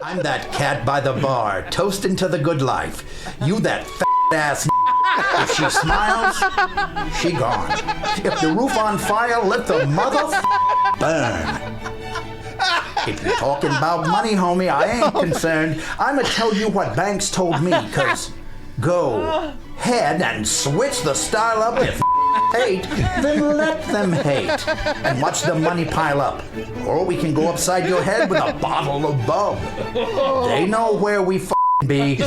I'm that cat by the bar, toasting to the good life. You that ass. If she smiles, she gone. If the roof on fire, let the mother burn. If you're talking about money, homie, I ain't concerned. I'ma tell you what Banks told me, cause go ahead and switch the style up if hate, then let them hate. And watch the money pile up. Or we can go upside your head with a bottle of bub. They know where we be.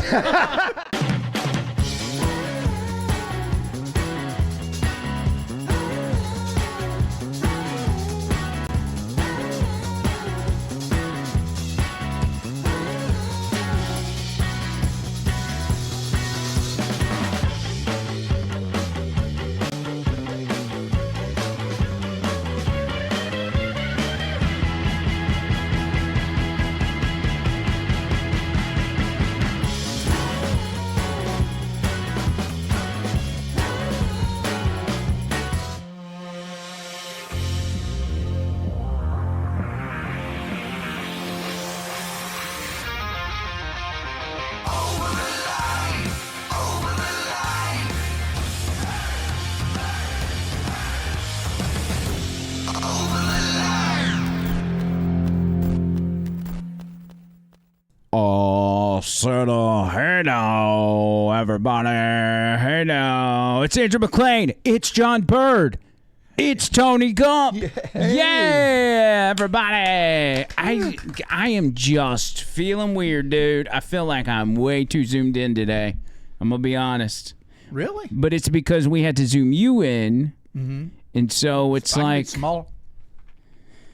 So, hey now, everybody. Hey now. It's Andrew McLean. It's John Bird. It's Tony Gump. Yeah, everybody. I am just feeling weird, dude. I feel like I'm way too zoomed in today. I'm going to be honest. Really? But it's because we had to zoom you in. Mm-hmm. And so it's like... smaller.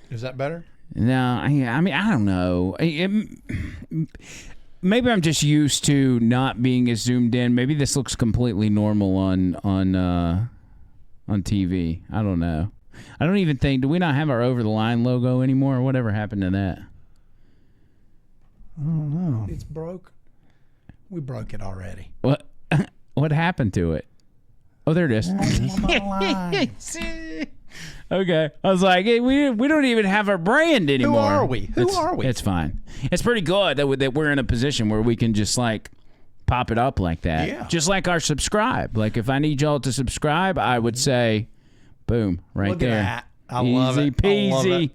Is that better? No, I mean, I don't know. Maybe I'm just used to not being as zoomed in. Maybe this looks completely normal on TV. I don't know. I don't even think. Do we not have our Over the Line logo anymore? Whatever happened to that? I don't know. It's broke. We broke it already. What? What happened to it? Oh, there it is. Okay. I was like, hey, we don't even have our brand anymore. Who are we? Who are we? It's fine. It's pretty good that we're in a position where we can just like pop it up like that. Yeah. Just like our subscribe. Like if I need y'all to subscribe, I would say, boom, right Look there. at that. I love it. Easy I love peasy. it.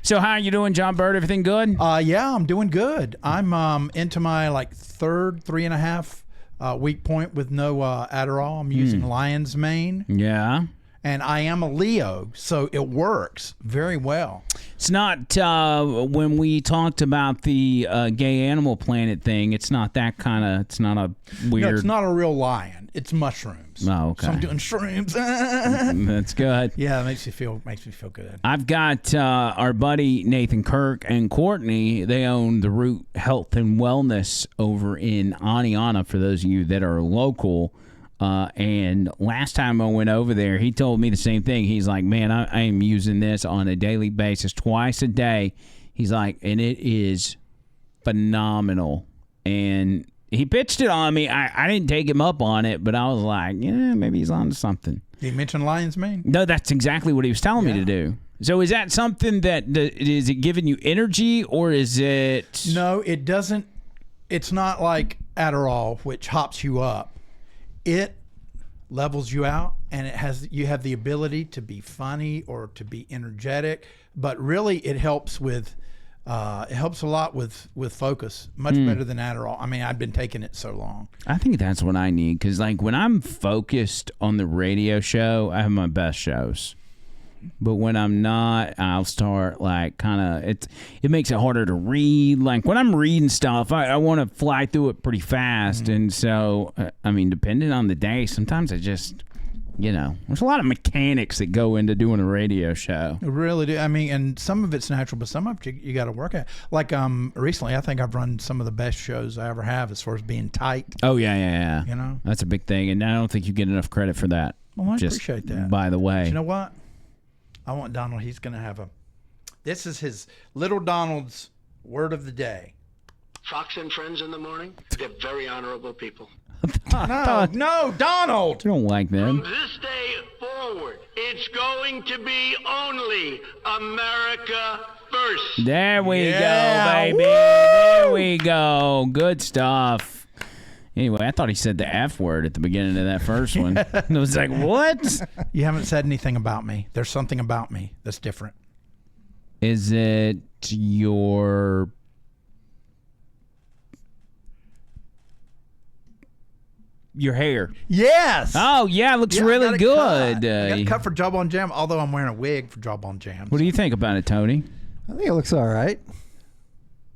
So how are you doing, John Bird? Everything good? Yeah, I'm doing good. I'm into my third 3.5 week point with no Adderall. I'm using Lion's Mane. Yeah. And I am a Leo, so it works very well. It's not when we talked about the Gay Animal Planet thing. It's not that kind of. It's not a weird. No, it's not a real lion. It's mushrooms. Oh, okay. So I'm doing shrooms. That's good. Yeah, it makes me feel good. I've got our buddy Nathan Kirk and Courtney. They own the Root Health and Wellness over in Aniana. For those of you that are local. And last time I went over there, he told me the same thing. He's like, man, I am using this on a daily basis, twice a day. He's like, and it is phenomenal. And he pitched it on me. I didn't take him up on it, but I was like, yeah, maybe he's on to something. Did he mention Lion's Mane? No, that's exactly what he was telling me to do. So is that something is it giving you energy or is it? No, it doesn't. It's not like Adderall, which hops you up. It levels you out, and you have the ability to be funny or to be energetic. But really, it helps with it helps a lot with focus, much better than Adderall. I mean, I've been taking it so long. I think that's what I need because, like, when I'm focused on the radio show, I have my best shows. But when I'm not, I'll start like kind of it makes it harder to read. Like when I'm reading stuff, I want to fly through it pretty fast. And so, I mean, depending on the day, sometimes I just, there's a lot of mechanics that go into doing a radio show. I really do. I mean, and some of it's natural, but some of it you got to work at. Like recently, I think I've run some of the best shows I ever have as far as being tight. Oh, yeah. That's a big thing. And I don't think you get enough credit for that. Well, I appreciate that. By the way. But you know what? I want Donald. He's going to have this is his Little Donald's word of the day. Fox and Friends in the morning, they're very honorable people. No, Donald. I don't like them. From this day forward, it's going to be only America first. There we go, baby. Woo! There we go. Good stuff. Anyway, I thought he said the F word at the beginning of that first one. I was like, what? You haven't said anything about me. There's something about me that's different. Is it your hair? Yes. Oh, yeah, it looks Yeah, I really got it good. cut. I got it cut for Job on Jam, although I'm wearing a wig for Job on Jam. What do you think about it, Tony? I think it looks all right.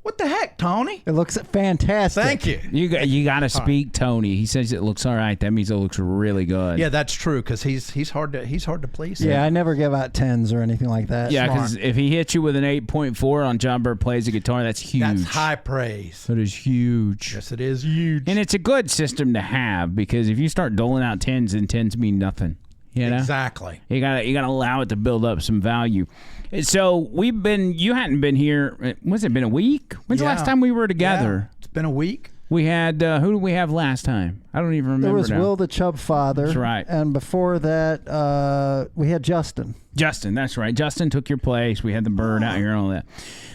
What the heck, Tony? It looks fantastic. Thank you. You got to speak, Tony. He says it looks all right. That means it looks really good. Yeah, that's true because he's hard to please. Yeah, I never give out 10s or anything like that. Yeah, Smart. because if he hits you with an 8.4 on John Bird Plays the Guitar, that's huge. That's high praise. That is huge. Yes, it is huge. And it's a good system to have because if you start doling out 10s, then 10s mean nothing. You know? Exactly. You gotta allow it to build up some value. And so you hadn't been here. Was it been a week? When's the Yeah. last time we were together? Yeah, it's been a week. We had who did we have last time? I don't even remember. There was now. Will the Chubb father. That's right. And before that, we had Justin. Justin, that's right. Justin took your place. We had the bird out here and all that.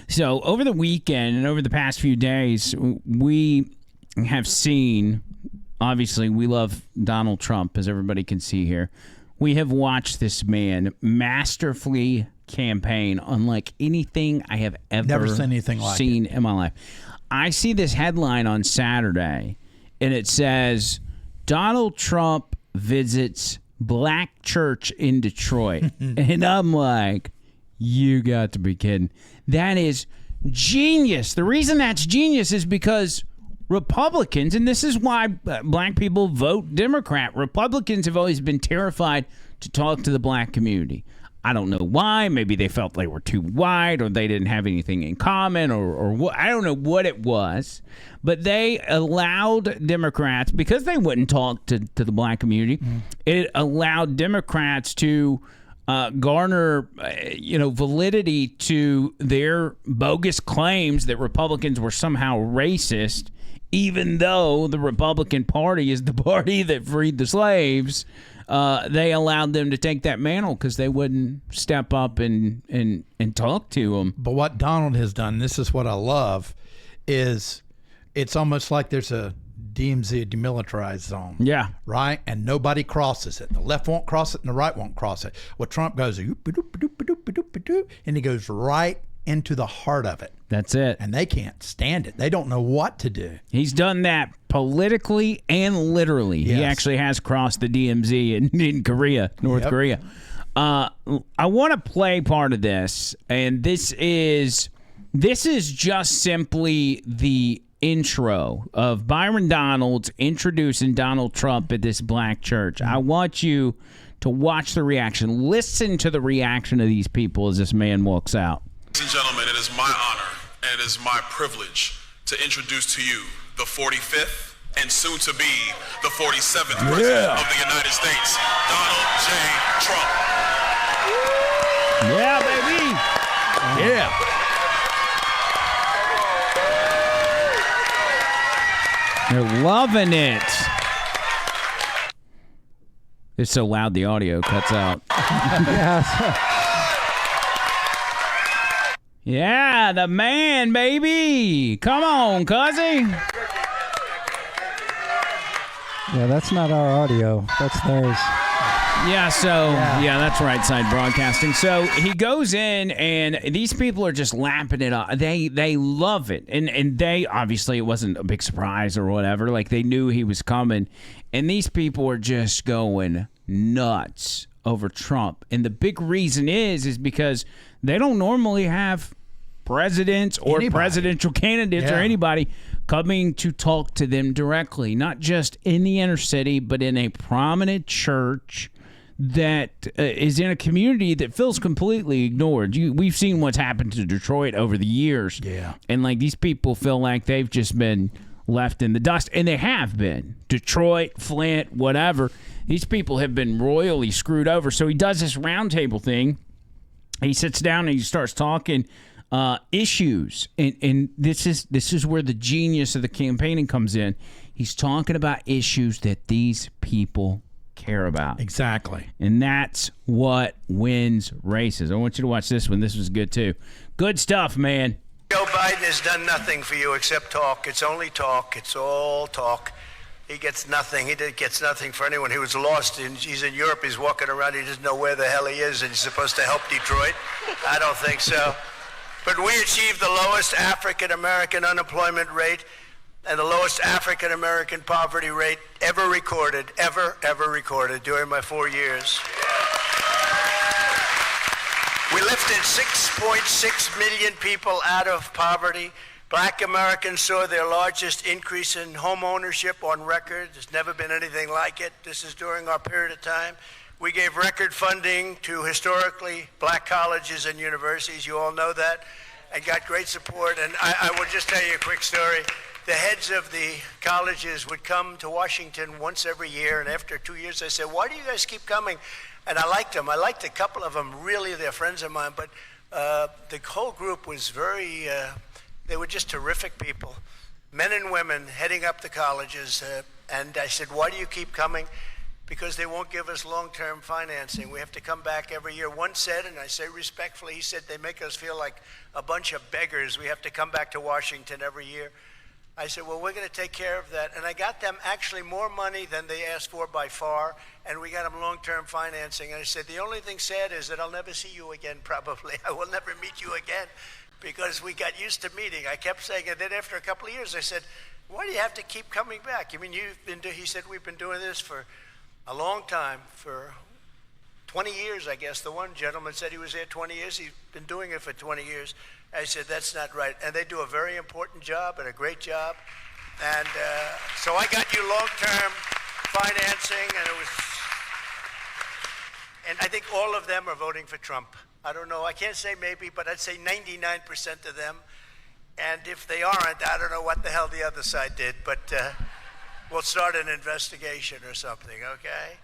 So over the weekend and over the past few days, we have seen, obviously, we love Donald Trump, as everybody can see here. We have watched this man masterfully campaign unlike anything I have ever Never seen anything like seen in my life. I see this headline on Saturday, and it says, Donald Trump visits black church in Detroit. And I'm like, you got to be kidding. That is genius. The reason that's genius is because Republicans, and this is why black people vote Democrat, Republicans have always been terrified to talk to the black community. I don't know why. Maybe they felt they were too white or they didn't have anything in common or what. I don't know what it was. But they allowed Democrats, because they wouldn't talk to the black community, it allowed Democrats to garner, validity to their bogus claims that Republicans were somehow racist, even though the Republican Party is the party that freed the slaves. They allowed them to take that mantle because they wouldn't step up and talk to them. But what Donald has done, this is what I love, is it's almost like there's a DMZ, a demilitarized zone. Yeah. Right? And nobody crosses it. The left won't cross it and the right won't cross it. Well, Trump goes, and he goes right into the heart of it. That's it. And they can't stand it. They don't know what to do. He's done that politically and literally. Yes. He actually has crossed the DMZ in Korea, North Korea. I want to play part of this, and this is just simply the intro of Byron Donalds introducing Donald Trump at this black church. I want you to watch the reaction. Listen to the reaction of these people as this man walks out. Ladies and gentlemen, it is my honor and it is my privilege to introduce to you the 45th and soon to be the 47th President of the United States, Donald J. Trump. Yeah, baby. Yeah. They're loving it. It's so loud the audio cuts out. Yeah, the man, baby. Come on, cuzzy. Yeah, that's not our audio. That's theirs. Yeah, yeah, that's right, Side Broadcasting. So he goes in, and these people are just lapping it up. They love it, and they obviously, it wasn't a big surprise or whatever. Like, they knew he was coming, and these people are just going nuts over Trump. And the big reason is because they don't normally have presidents or presidential candidates or anybody coming to talk to them directly, not just in the inner city, but in a prominent church that is in a community that feels completely ignored. We've seen what's happened to Detroit over the years. Yeah. And like, these people feel like they've just been left in the dust, and they have been. Detroit, Flint, whatever. These people have been royally screwed over. So he does this roundtable thing. He sits down and he starts talking issues, and this is where the genius of the campaigning comes in. He's talking about issues that these people care about. Exactly. And that's what wins races. I want you to watch this one. This was good too. Good stuff, man. Joe Biden has done nothing for you except talk. It's only talk. It's all talk. He gets nothing. He gets nothing for anyone. He was lost. He's in Europe. He's walking around. He doesn't know where the hell he is, and he's supposed to help Detroit. I don't think so. But we achieved the lowest African-American unemployment rate and the lowest African-American poverty rate ever recorded during my 4 years. We lifted 6.6 million people out of poverty. Black Americans saw their largest increase in home ownership on record. There's never been anything like it. This is during our period of time. We gave record funding to historically black colleges and universities. You all know that, and got great support. And I will just tell you a quick story. The heads of the colleges would come to Washington once every year, and after 2 years, I said, "Why do you guys keep coming?" And I liked them. I liked a couple of them. Really, they're friends of mine. But the whole group was very, they were just terrific people. Men and women heading up the colleges. And I said, "Why do you keep coming?" Because they won't give us long-term financing. We have to come back every year. One said, and I say respectfully, he said, "They make us feel like a bunch of beggars. We have to come back to Washington every year." I said, "Well, we're going to take care of that." And I got them actually more money than they asked for by far, and we got them long-term financing. And I said, "The only thing sad is that I'll never see you again, probably. I will never meet you again," because we got used to meeting. I kept saying, and then after a couple of years, I said, "Why do you have to keep coming back? I mean, he said, "We've been doing this for a long time, for 20 years, I guess." The one gentleman said he was there 20 years. He's been doing it for 20 years. I said, "That's not right." And they do a very important job and a great job. And so I got you long-term financing, and I think all of them are voting for Trump. I don't know. I can't say maybe, but I'd say 99% of them. And if they aren't, I don't know what the hell the other side did, but we'll start an investigation or something, okay?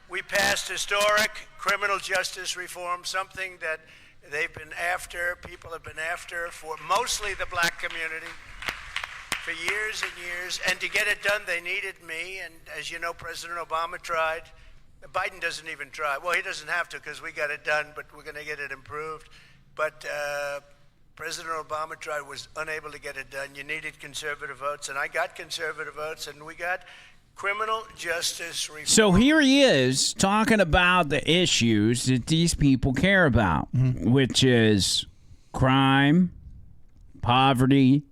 We passed historic criminal justice reform, something that they've been after, people have been after for mostly the black community for years and years. And to get it done, they needed me. And as you know, President Obama tried. Biden doesn't even try. Well, he doesn't have to because we got it done, but we're going to get it improved. But President Obama tried, was unable to get it done. You needed conservative votes, and I got conservative votes, and we got criminal justice reform. So here he is talking about the issues that these people care about, which is crime, poverty,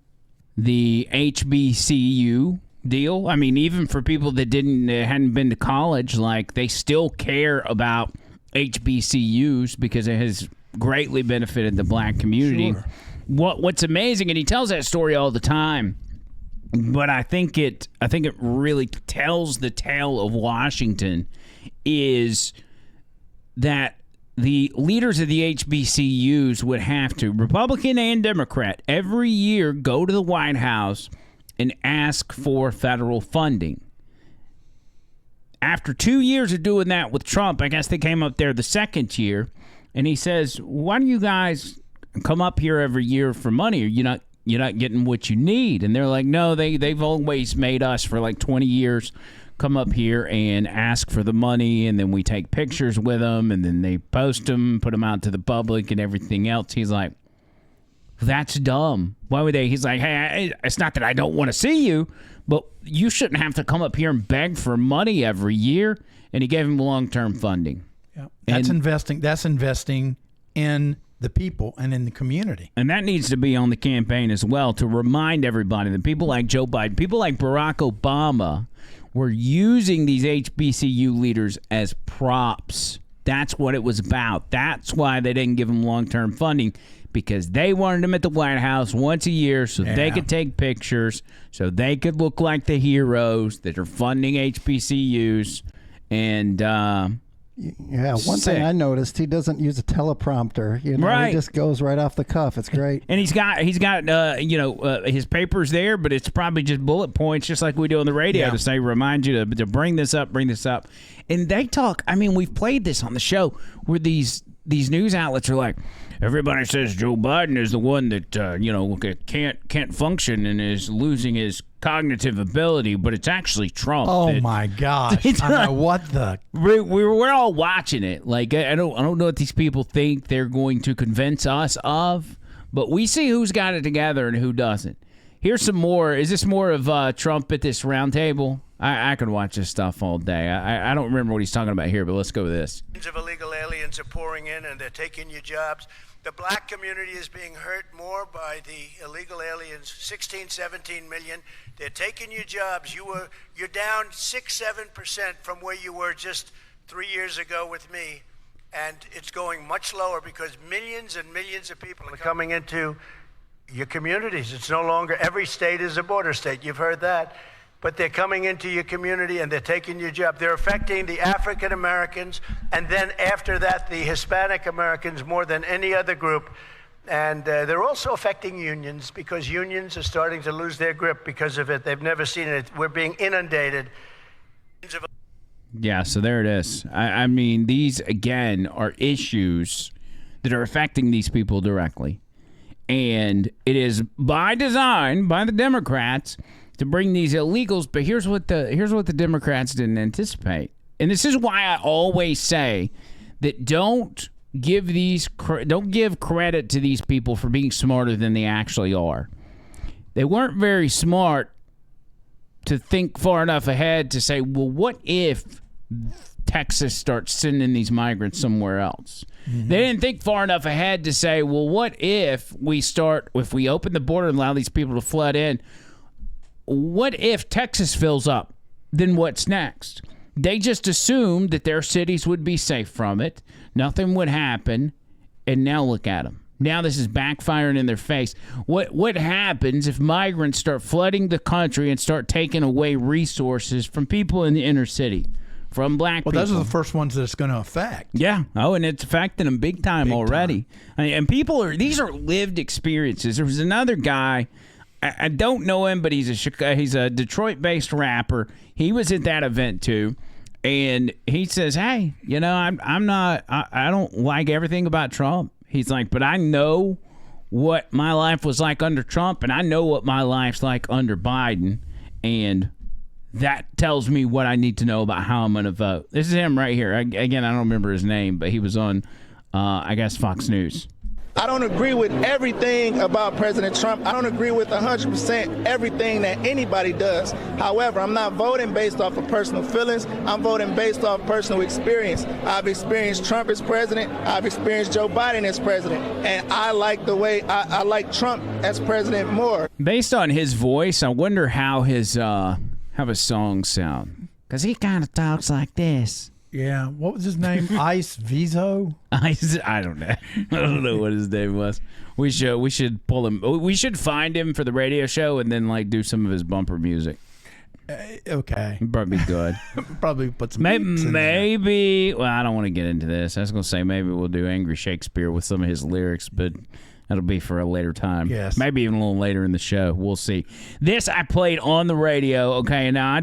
the HBCU deal. I mean, even for people that hadn't been to college, like they still care about HBCUs because it has greatly benefited the black community. Sure. What's amazing, and he tells that story all the time, but I think it really tells the tale of Washington, is that the leaders of the HBCUs would have to, Republican and Democrat, every year go to the White House and ask for federal funding. After 2 years of doing that with Trump, I guess they came up there the second year, and he says, "Why don't you guys come up here every year for money? Or you're not getting what you need." And they're like, "No, they've always made us for like 20 years come up here and ask for the money, and then we take pictures with them, and then they post them, put them out to the public and everything else." He's like, "That's dumb. Why would they?" He's like, "Hey, it's not that I don't want to see you, but you shouldn't have to come up here and beg for money every year." And he gave him long-term funding. Yeah. That's investing. That's investing in the people and in the community. And that needs to be on the campaign as well, to remind everybody that people like Joe Biden, people like Barack Obama, were using these HBCU leaders as props. That's what it was about. That's why they didn't give them long-term funding, because they wanted them at the White House once a year so they could take pictures, so they could look like the heroes that are funding HBCUs. And yeah, one thing I noticed, he doesn't use a teleprompter. Right. He just goes right off the cuff. It's great. And he's got his papers there, but it's probably just bullet points, just like we do on the radio, to say, remind you to bring this up. And they talk. I mean, we've played this on the show where these news outlets are like, everybody says Joe Biden is the one that can't function and is losing his cognitive ability, but it's actually Trump. Oh my gosh! I know what the we're all watching it. Like I don't know what these people think they're going to convince us of, But we see who's got it together and who doesn't. Here's some more. Is this more of Trump at this round table? I could watch this stuff all day. I don't remember what he's talking about here, but let's go with this. Millions of illegal aliens are pouring in and they're taking your jobs. The black community is being hurt more by the illegal aliens, 16, 17 million. They're taking your jobs. You're down 6-7% from where you were just 3 years ago with me. And it's going much lower because millions and millions of people are coming into your communities. It's no longer every state is a border state. You've heard that. But they're coming into your community and they're taking your job. They're affecting the African Americans and then after that, the Hispanic Americans more than any other group. And they're also affecting unions because unions are starting to lose their grip because of it. They've never seen it. We're being inundated. Yeah, so there it is. I mean, these, again, are issues that are affecting these people directly. And it is by design, by the Democrats, to bring these illegals. But here's what the Democrats didn't anticipate. And this is why I always say that don't give credit to these people for being smarter than they actually are. They weren't very smart to think far enough ahead to say, well, what if Texas starts sending these migrants somewhere else? Mm-hmm. They didn't think far enough ahead to say, well, what if we open the border and allow these people to flood in? What if Texas fills up? Then what's next? They just assumed that their cities would be safe from it. Nothing would happen. And now look at them. Now this is backfiring in their face. What happens if migrants start flooding the country and start taking away resources from people in the inner city, from black people? Well, those are the first ones that it's going to affect. Yeah. Oh, and it's affecting them big time already. I mean, and these are lived experiences. There was another guy, I don't know him, but he's a Detroit-based rapper. He was at that event too. And he says, hey, I don't like everything about Trump. He's like, but I know what my life was like under Trump, and I know what my life's like under Biden, and that tells me what I need to know about how I'm going to vote. This is him right here. Again, I don't remember his name, but he was on, I guess, Fox News. I don't agree with everything about President Trump. I don't agree with 100% everything that anybody does. However, I'm not voting based off of personal feelings. I'm voting based off personal experience. I've experienced Trump as president. I've experienced Joe Biden as president. And I like the way I like Trump as president more. Based on his voice, I wonder how his songs sound. Because he kind of talks like this. Yeah, what was his name? Ice Vizo? I don't know. I don't know what his name was. We should pull him. We should find him for the radio show and then do some of his bumper music. Okay, probably be good. Probably put some. Maybe. Well, I don't want to get into this. I was gonna say maybe we'll do Angry Shakespeare with some of his lyrics, but that'll be for a later time. Yes. Maybe even a little later in the show. We'll see. This I played on the radio. Okay. Now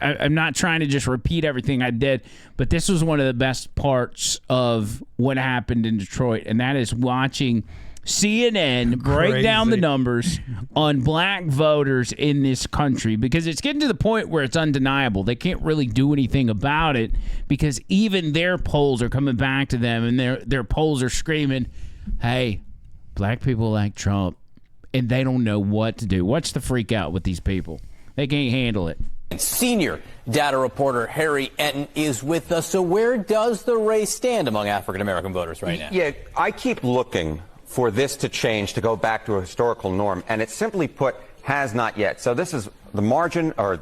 I'm not trying to just repeat everything I did, but this was one of the best parts of what happened in Detroit, and that is watching CNN break down the numbers on black voters in this country, because it's getting to the point where it's undeniable. They can't really do anything about it because even their polls are coming back to them, and their polls are screaming, hey, black people like Trump, and they don't know what to do. What's the freak out with these people? They can't handle it. Senior data reporter Harry Enton is with us. So where does the race stand among African-American voters right now? Yeah, I keep looking for this to change, to go back to a historical norm, and it simply put has not yet. So this is the margin, or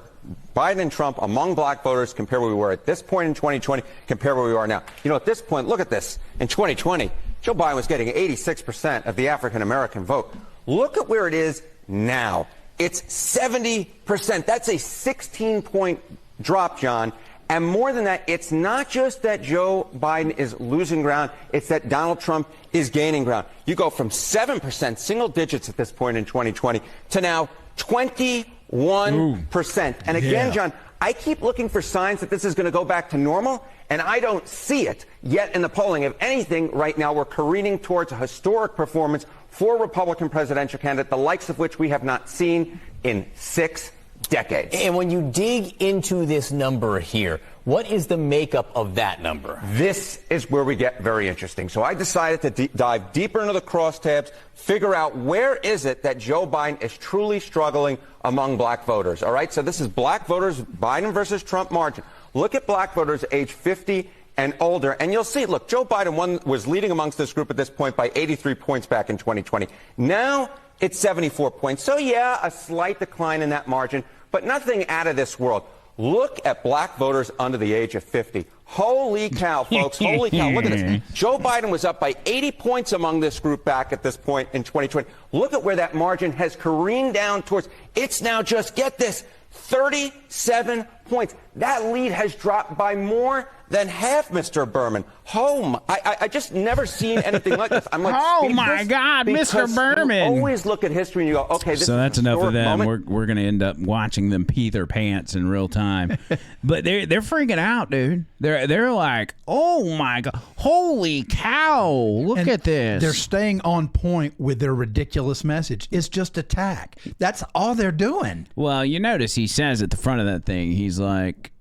Biden and Trump among black voters, compare where we were at this point in 2020, compare where we are now. At this point, look at this. In 2020, Joe Biden was getting 86% of the African-American vote. Look at where it is now. It's 70%. That's a 16-point drop, John. And more than that, it's not just that Joe Biden is losing ground, it's that Donald Trump is gaining ground. You go from 7%, single digits at this point in 2020, to now 21%. And again, John, I keep looking for signs that this is going to go back to normal, and I don't see it yet in the polling. If anything, right now we're careening towards a historic performance for a Republican presidential candidate, the likes of which we have not seen in 6 decades. And when you dig into this number here, What is the makeup of that number? This is where we get very interesting. So I decided to dive deeper into the crosstabs, figure out where is it that Joe Biden is truly struggling among black voters. All right, so this is black voters, Biden versus Trump margin. Look at black voters age 50 and older, and you'll see, look, Joe Biden was leading amongst this group at this point by 83 points back in 2020. Now it's 74 points. So, yeah, a slight decline in that margin, but nothing out of this world. Look at black voters under the age of 50. Holy cow, folks. Holy cow. Look at this. Joe Biden was up by 80 points among this group back at this point in 2020. Look at where that margin has careened down towards. It's now just, get this, 37 points. That lead has dropped by more than half, Mr. Berman. I just never seen anything like this. I'm like, oh my God, Mr. Berman! You always look at history and you go, okay, this so is that's a enough of them. moment. We're going to end up watching them pee their pants in real time. But they're freaking out, dude. They're like, oh my God, holy cow! Look at this. They're staying on point with their ridiculous message. It's just attack. That's all they're doing. Well, you notice he says at the front of that thing, he's like,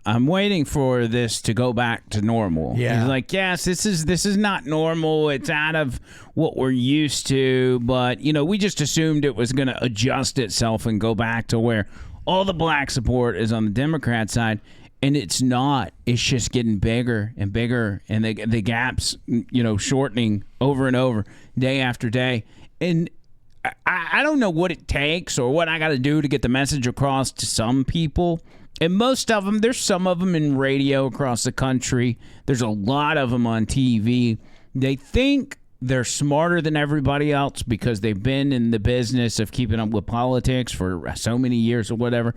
I'm waiting for this to go back to normal. Yeah. He's like, yes, this is not normal. It's out of what we're used to. But, we just assumed it was going to adjust itself and go back to where all the black support is on the Democrat side. And it's not. It's just getting bigger and bigger. And the gaps, shortening over and over, day after day. And I don't know what it takes or what I got to do to get the message across to some people. And most of them, there's some of them in radio across the country. There's a lot of them on TV. They think they're smarter than everybody else because they've been in the business of keeping up with politics for so many years or whatever.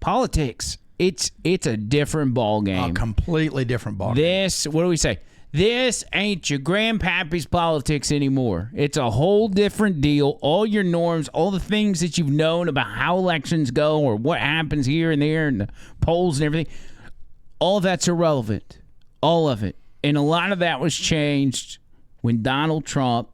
Politics, it's a different ball game. A completely different ball game. This, what do we say? This ain't your grandpappy's politics anymore. It's a whole different deal. All your norms, all the things that you've known about how elections go or what happens here and there and the polls and everything, all of that's irrelevant. All of it. And a lot of that was changed when Donald Trump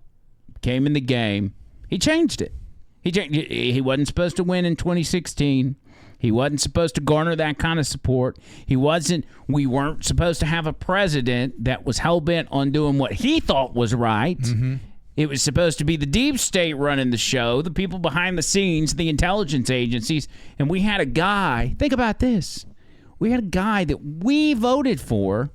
came in the game. He changed it. He wasn't supposed to win in 2016. He wasn't supposed to garner that kind of support. We weren't supposed to have a president that was hell-bent on doing what he thought was right. Mm-hmm. It was supposed to be the deep state running the show, the people behind the scenes, the intelligence agencies. And we had a guy, think about this. We had a guy that we voted for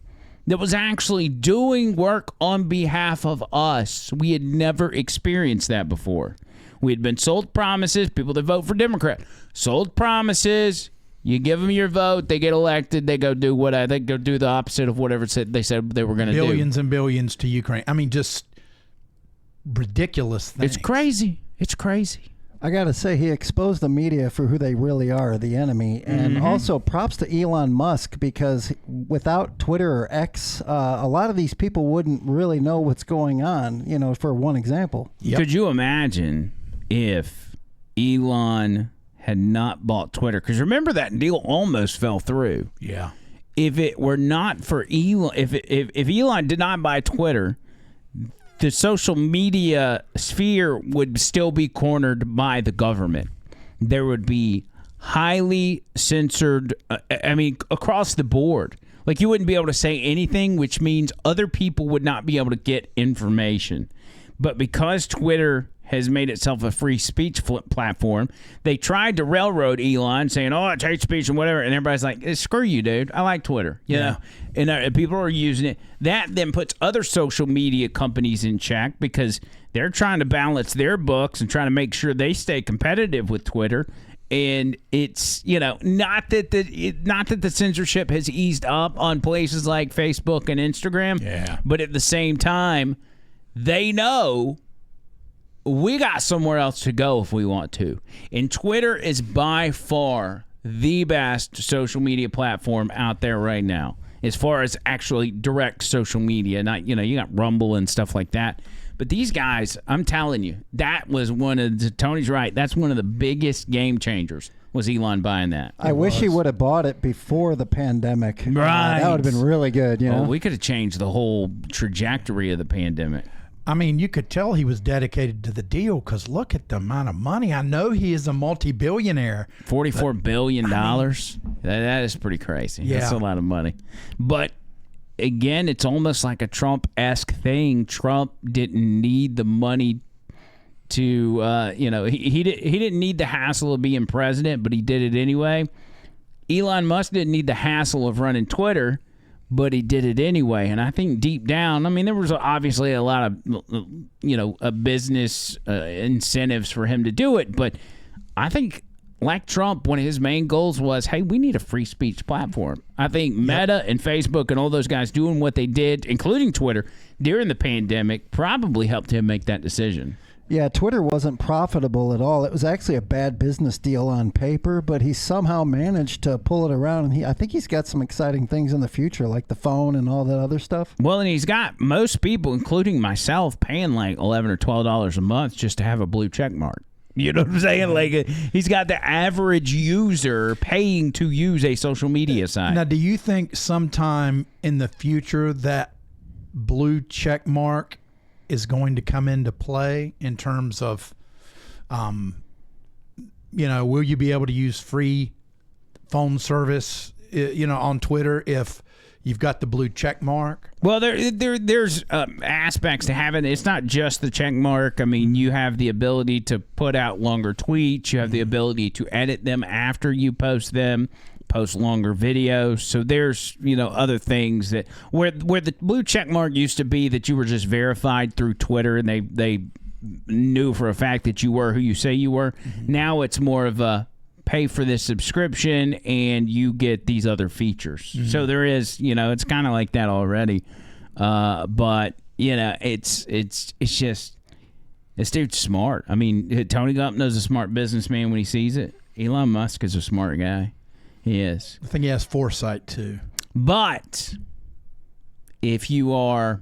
that was actually doing work on behalf of us. We had never experienced that before. We had been sold promises, people that vote for Democrat, sold promises. You give them your vote, they get elected, they go do they go do the opposite of whatever they said they were going to do. Billions and billions to Ukraine. I mean, just ridiculous things. It's crazy. It's crazy. I got to say, he exposed the media for who they really are, the enemy. And also props to Elon Musk, because without Twitter or X, a lot of these people wouldn't really know what's going on, for one example. Yep. Could you imagine if Elon had not bought Twitter? Because remember, that deal almost fell through. Yeah. If it were not for Elon, if Elon did not buy Twitter, the social media sphere would still be cornered by the government. There would be highly censored, across the board. Like, you wouldn't be able to say anything, which means other people would not be able to get information. But because Twitter has made itself a free speech platform, they tried to railroad Elon, saying, oh, it's hate speech and whatever. And everybody's like, screw you, dude. I like Twitter. You know? And people are using it. That then puts other social media companies in check because they're trying to balance their books and trying to make sure they stay competitive with Twitter. And it's, not that the censorship has eased up on places like Facebook and Instagram, but at the same time, they know we got somewhere else to go if we want to. And Twitter is by far the best social media platform out there right now, as far as actually direct social media. Not, you got Rumble and stuff like that. But these guys, I'm telling you, that was Tony's right, that's one of the biggest game changers, was Elon buying that. I wish he would have bought it before the pandemic. Right. That would have been really good, we could have changed the whole trajectory of the pandemic. I mean, you could tell he was dedicated to the deal because look at the amount of money. I know he is a multi-billionaire. $44 billion. That is pretty crazy. Yeah. That's a lot of money. But again, it's almost like a Trump-esque thing. Trump didn't need the money to, he didn't need the hassle of being president, but he did it anyway. Elon Musk didn't need the hassle of running Twitter, but he did it anyway. And I think deep down, I mean, there was obviously a lot of, business incentives for him to do it. But I think, like Trump, one of his main goals was, hey, we need a free speech platform. I think Meta and Facebook and all those guys doing what they did, including Twitter, during the pandemic, probably helped him make that decision. Yeah, Twitter wasn't profitable at all. It was actually a bad business deal on paper, but he somehow managed to pull it around. And I think he's got some exciting things in the future, like the phone and all that other stuff. Well, and he's got most people, including myself, paying like $11 or $12 a month just to have a blue check mark. You know what I'm saying? Like, he's got the average user paying to use a social media site. Now, do you think sometime in the future that blue check mark is going to come into play in terms of, will you be able to use free phone service, on Twitter if you've got the blue check mark? Well, there's aspects to having. It's not just the check mark. I mean, you have the ability to put out longer tweets. You have the ability to edit them after you post them, post longer videos. So there's, other things that where the blue check mark used to be that you were just verified through Twitter and they knew for a fact that you were who you say you were. Mm-hmm. Now it's more of a pay for this subscription and you get these other features. Mm-hmm. So there is, it's kind of like that already. But it's just, this dude's smart. I mean, Tony Gump knows a smart businessman when he sees it. Elon Musk is a smart guy. He is. I think he has foresight too. But if you are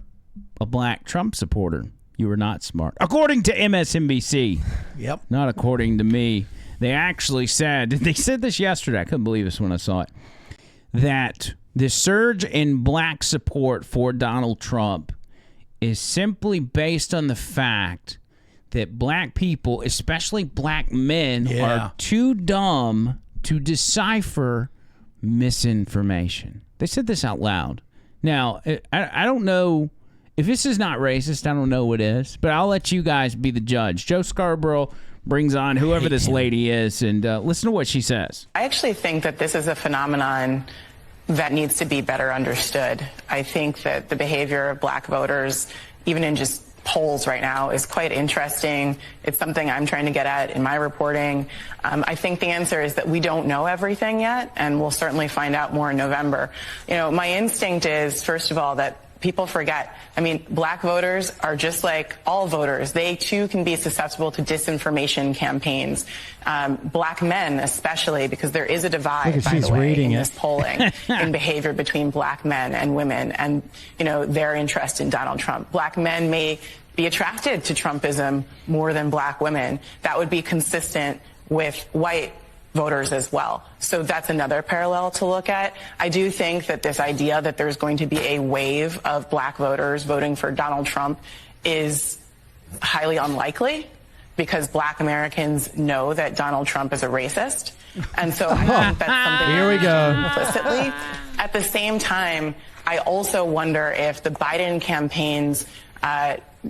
a black Trump supporter, you are not smart. According to MSNBC. Yep. Not according to me. They actually said this yesterday. I couldn't believe this when I saw it. That the surge in black support for Donald Trump is simply based on the fact that black people, especially black men, are too dumb to decipher misinformation. They said this out loud. Now, I don't know if this is not racist. I don't know what is, but I'll let you guys be the judge. Joe Scarborough brings on whoever this lady is, and listen to what she says. I actually think that this is a phenomenon that needs to be better understood. I think that the behavior of black voters, even in just polls right now, is quite interesting. It's something I'm trying to get at in my reporting. I think the answer is that we don't know everything yet, and we'll certainly find out more in November. My instinct is, first of all, that people forget. I mean, black voters are just like all voters. They, too, can be susceptible to disinformation campaigns. Black men, especially, because there is a divide, by the way, in this polling in behavior between black men and women and, their interest in Donald Trump. Black men may be attracted to Trumpism more than black women. That would be consistent with white voters as well. So that's another parallel to look at. I do think that this idea that there's going to be a wave of black voters voting for Donald Trump is highly unlikely because black Americans know that Donald Trump is a racist. And so I think that's something here we go. Implicitly. At the same time, I also wonder if the Biden campaign's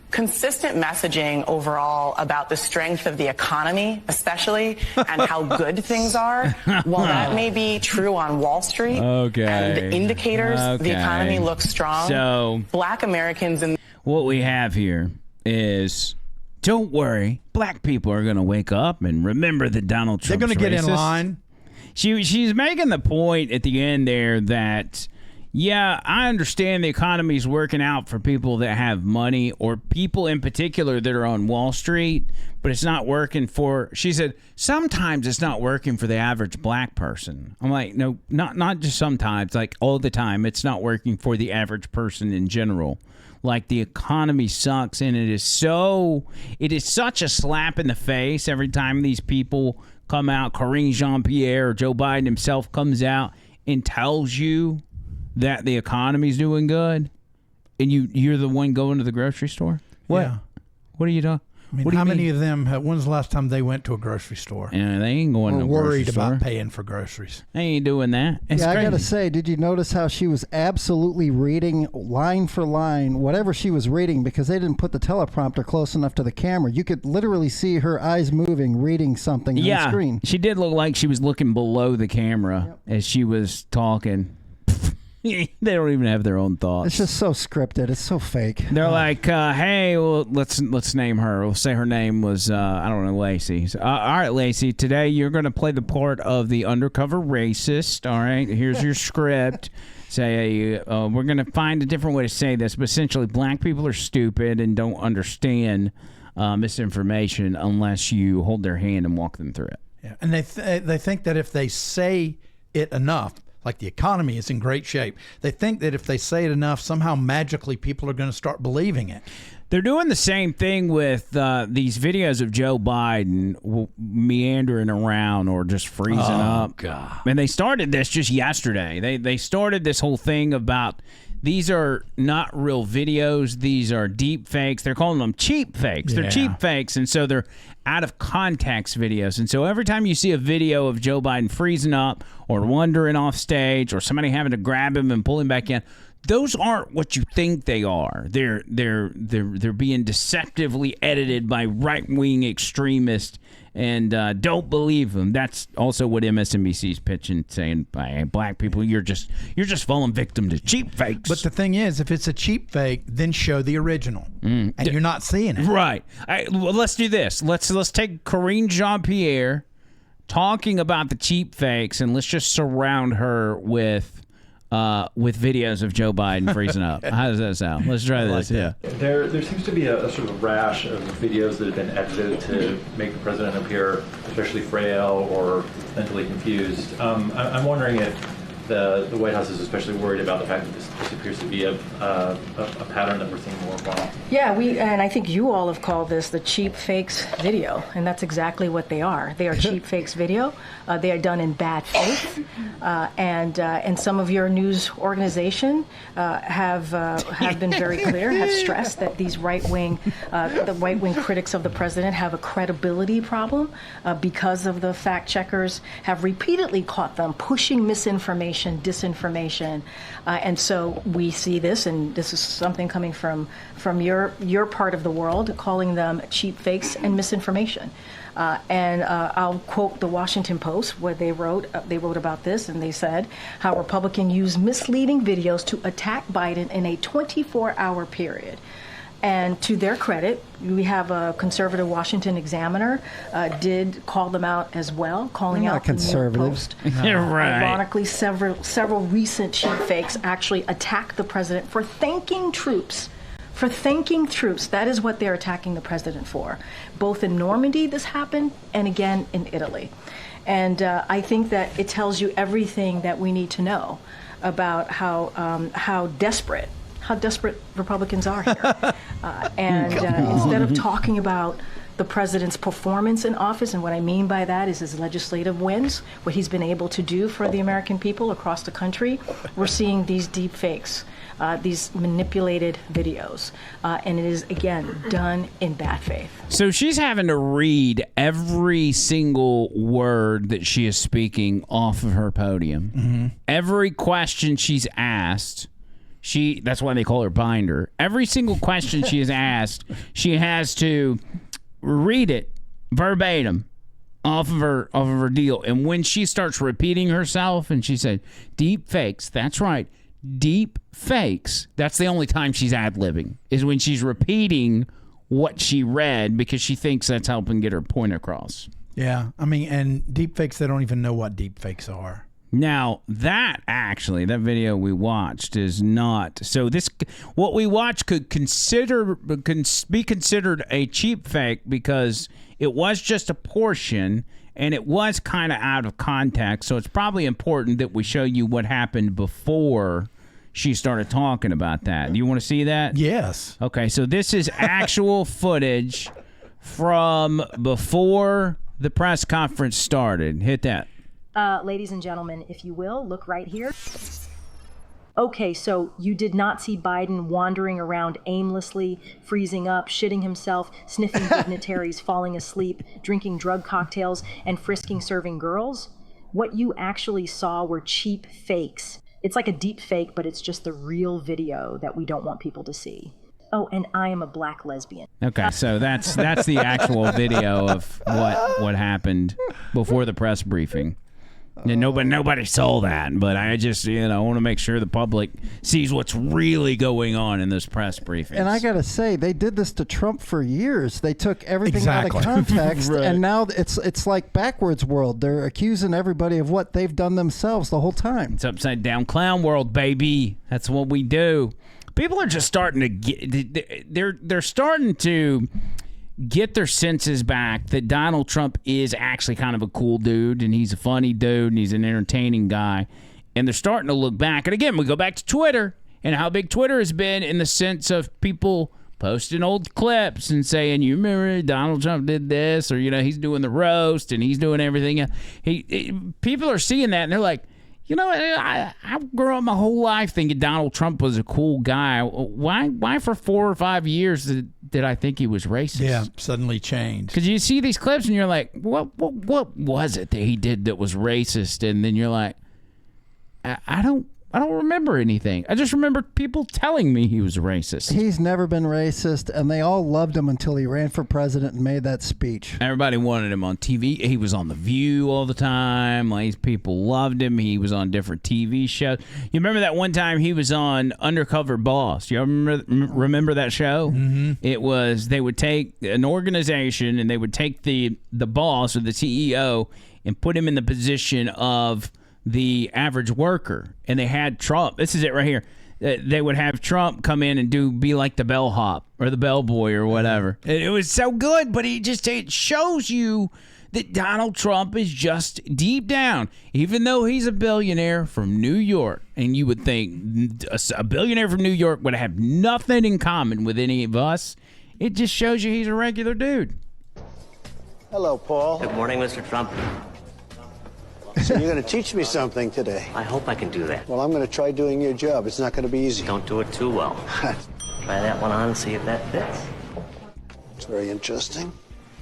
consistent messaging overall about the strength of the economy, especially, and how good things are, while that may be true on Wall Street, and the indicators, the economy looks strong, so black Americans... What we have here is, don't worry, black people are going to wake up and remember that Donald Trump's They're going to get racist. in line. She's making the point at the end there that... Yeah, I understand the economy is working out for people that have money or people in particular that are on Wall Street, but it's not working for, she said, sometimes it's not working for the average black person. I'm like, no, not just sometimes, like all the time. It's not working for the average person in general. Like the economy sucks, and it is such a slap in the face every time these people come out. Karine Jean-Pierre or Joe Biden himself comes out and tells you that the economy's doing good, and you're the one going to the grocery store. What? Yeah. What are you doing? I mean, What do you how many mean? of them? When's the last time they went to a grocery store? Yeah, they ain't going Or to a worried grocery store. about paying for groceries. They ain't doing that. It's Yeah, I gotta crazy. say, did you notice how she was absolutely reading line for line whatever she was reading because they didn't put the teleprompter close enough to the camera? You could literally see her eyes moving, reading something on the screen. She did look like she was looking below the camera as she was talking. They don't even have their own thoughts. It's just so scripted. It's so fake. They're like, hey, well, let's name her. We'll say her name was, I don't know, Lacey. So, all right, Lacey, today you're going to play the part of the undercover racist. All right, here's your script. Say, we're going to find a different way to say this, but essentially, black people are stupid and don't understand misinformation unless you hold their hand and walk them through it. Yeah. And they think that if they say it enough, like the economy is in great shape, they think that if they say it enough, somehow magically people are going to start believing it. They're doing the same thing with these videos of Joe Biden meandering around or just freezing up. God. And they started this just yesterday. They started this whole thing about these are not real videos. These are deep fakes. They're calling them cheap fakes. They're cheap fakes. And so they're out of context videos. And so every time you see a video of Joe Biden freezing up or wandering off stage or somebody having to grab him and pull him back in, those aren't what you think they are. They're being deceptively edited by right-wing extremists, and don't believe them. That's also what MSNBC's pitching, saying, hey, black people, you're just falling victim to cheap fakes. But the thing is, if it's a cheap fake, then show the original, and you're not seeing it. Right. Well, let's do this. Let's take Karine Jean-Pierre talking about the cheap fakes, and let's just surround her with videos of Joe Biden freezing up. How does that sound? Let's try this. Yeah. There seems to be a sort of rash of videos that have been edited to make the president appear especially frail or mentally confused. I'm wondering if the White House is especially worried about the fact that this appears to be a pattern that we're seeing more and more. Yeah, and I think you all have called this the cheap fakes video, and that's exactly what they are. They are cheap fakes video. They are done in bad faith, and some of your news organization have been very clear, have stressed that these the right wing critics of the president have a credibility problem because of the fact checkers have repeatedly caught them pushing misinformation, disinformation, and so we see this, and this is something coming from your part of the world, calling them cheap fakes and misinformation. And I'll quote the Washington Post, where they wrote about this, and they said how Republicans use misleading videos to attack Biden in a 24-hour period. And to their credit, we have a conservative Washington Examiner did call them out as well, calling out the New York Post. Right. Ironically, several recent cheap fakes actually attacked the president for thanking troops. For thanking troops. That is what they're attacking the president for. Both in Normandy, this happened, and again in Italy. And I think that it tells you everything that we need to know about how desperate Republicans are here. Instead of talking about the president's performance in office, and what I mean by that is his legislative wins, what he's been able to do for the American people across the country, we're seeing these deep fakes, these manipulated videos. And it is, again, done in bad faith. So she's having to read every single word that she is speaking off of her podium. Mm-hmm. Every question she's asked, that's why they call her Binder. Every single question she is asked, she has to read it verbatim off of her deal. And when she starts repeating herself, and she said, deep fakes, that's right, deep fakes, that's the only time she's ad-libbing, is when she's repeating what she read, because she thinks that's helping get her point across. Yeah, I mean, and deepfakes, they don't even know what deepfakes are. Now, that video we watched is not. So what we watched could be considered a cheap fake because it was just a portion and it was kind of out of context. So it's probably important that we show you what happened before she started talking about that. Do you want to see that? Yes. Okay, so this is actual footage from before the press conference started. Hit that. Ladies and gentlemen, if you will, look right here. Okay, so you did not see Biden wandering around aimlessly, freezing up, shitting himself, sniffing dignitaries, falling asleep, drinking drug cocktails, and frisking serving girls? What you actually saw were cheap fakes. It's like a deep fake, but it's just the real video that we don't want people to see. Oh, and I am a black lesbian. Okay, so that's the actual video of what happened before the press briefing. And nobody saw that, but I just want to make sure the public sees what's really going on in this press briefing. And I gotta say, they did this to Trump for years. They took everything out of Exactly. context, Right. and now it's like backwards world. They're accusing everybody of what they've done themselves the whole time. It's upside down clown world, baby. That's what we do. People are just starting to get. They're starting to get their senses back that Donald Trump is actually kind of a cool dude, and he's a funny dude, and he's an entertaining guy. And they're starting to look back. And again, we go back to Twitter and how big Twitter has been in the sense of people posting old clips and saying, you remember Donald Trump did this, or he's doing the roast and he's doing everything. People are seeing that and they're like, I grew up my whole life thinking Donald Trump was a cool guy. Why for 4 or 5 years did I think he was racist? Yeah, suddenly changed. Because you see these clips and you're like, what was it that he did that was racist? And then you're like, I don't remember anything. I just remember people telling me he was racist. He's never been racist, and they all loved him until he ran for president and made that speech. Everybody wanted him on TV. He was on The View all the time. Like, people loved him. He was on different TV shows. You remember that one time he was on Undercover Boss? You remember that show? Mm-hmm. It was, they would take an organization and they would take the boss or the CEO and put him in the position of the average worker, and they had Trump. This is it right here. They would have Trump come in and be like the bellhop or the bellboy or whatever. It was so good, but it shows you that Donald Trump is just deep down, even though he's a billionaire from New York, and you would think a billionaire from New York would have nothing in common with any of us. It just shows you he's a regular dude. Hello, Paul. Good morning, Mr. Trump. So you're going to teach me something today. I hope I can do that. Well, I'm going to try doing your job. It's not going to be easy. Don't do it too well. Try that one on and see if that fits. It's very interesting.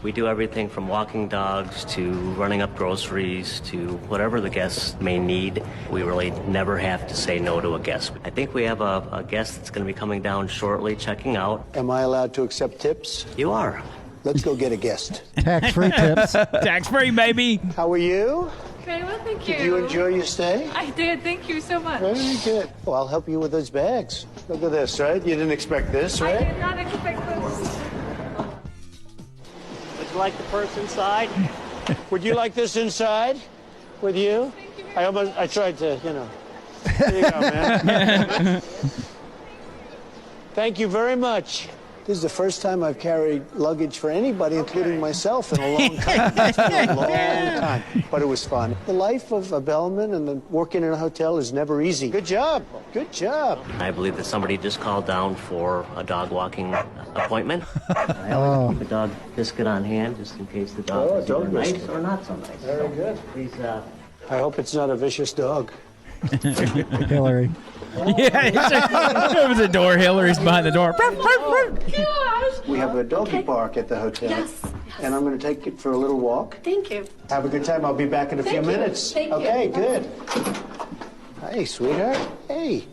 We do everything from walking dogs to running up groceries to whatever the guests may need. We really never have to say no to a guest. I think we have a guest that's going to be coming down shortly, checking out. Am I allowed to accept tips? You are. Let's go get a guest. Tax-free tips. Tax-free, baby. How are you? Very well, thank you. Did you enjoy your stay? I did. Thank you so much. Very good. Well, I'll help you with those bags. Look at this, right? You didn't expect this, I right? did not expect this. Would you like the purse inside? Would you like this inside with you? Thank you. I tried to, There you go, man. Thank you very much. This is the first time I've carried luggage for anybody, including myself, in a long time. It's been a long time, but it was fun. The life of a bellman and working in a hotel is never easy. Good job. Good job. I believe that somebody just called down for a dog walking appointment. I always keep a dog biscuit on hand just in case the dog is either nice or not so nice. Very good. Please, I hope it's not a vicious dog. Hillary. Yeah, it was a door. Hillary's behind the door. Gosh. We have a doggy park at the hotel. Yes. And I'm going to take it for a little walk. Thank you. Have a good time. I'll be back in a few Thank you. minutes. Thank you. Okay, good. Hey, sweetheart. Hey.